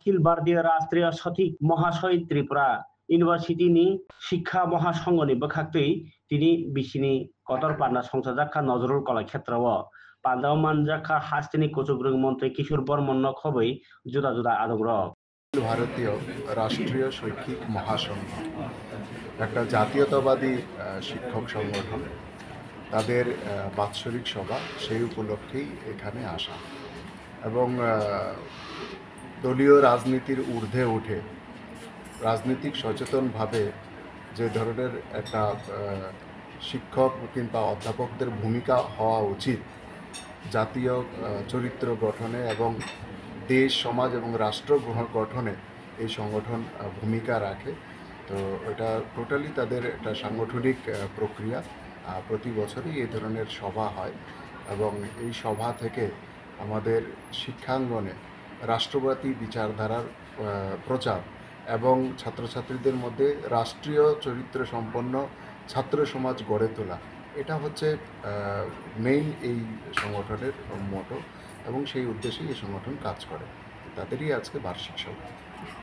अखिल भारतीय राष्ट्रिय सथिक महासय त्रिपुरा इउनिभार्सिटिनि शिक्षा महासंघनि बोखाक्तै तिनि बिसिनि कतर पान्डा संसाजाखा नजरुल कला क्षेत्रआव पान्डाव मानजाखा हास्तिनि कुचुग्रुं मन्त्री किशोर बर्मन खबै जुदा जुदा आदग्रह ভারতীয় রাষ্ট্রীয় শৈক্ষিক মহাসংঘ একটা জাতীয়তাবাদী শিক্ষক সংগঠন, তাদের বাৎসরিক সভা সেই উপলক্ষেই এখানে আসা এবং দলীয় রাজনীতির ঊর্ধ্বে উঠে রাজনৈতিক সচেতনভাবে যে ধরনের একটা শিক্ষক কিংবা অধ্যাপকদের ভূমিকা হওয়া উচিত জাতীয় চরিত্র গঠনে এবং দেশ সমাজ এবং রাষ্ট্র গঠনে এই সংগঠন ভূমিকা রাখে। তো এটা টোটালি তাদের একটা সাংগঠনিক প্রক্রিয়া। প্রতি বছরই এই ধরনের সভা হয় এবং এই সভা থেকে আমাদের শিক্ষাঙ্গনে রাষ্ট্রবাদী বিচারধারার প্রচার এবং ছাত্রছাত্রীদের মধ্যে রাষ্ট্রীয় চরিত্র সম্পন্ন ছাত্র সমাজ গড়ে তোলা, এটা হচ্ছে মেইন এই সংগঠনের মোটো এবং সেই উদ্দেশ্যেই এই সংগঠন কাজ করে। তাদেরই আজকে বার্ষিক সভা।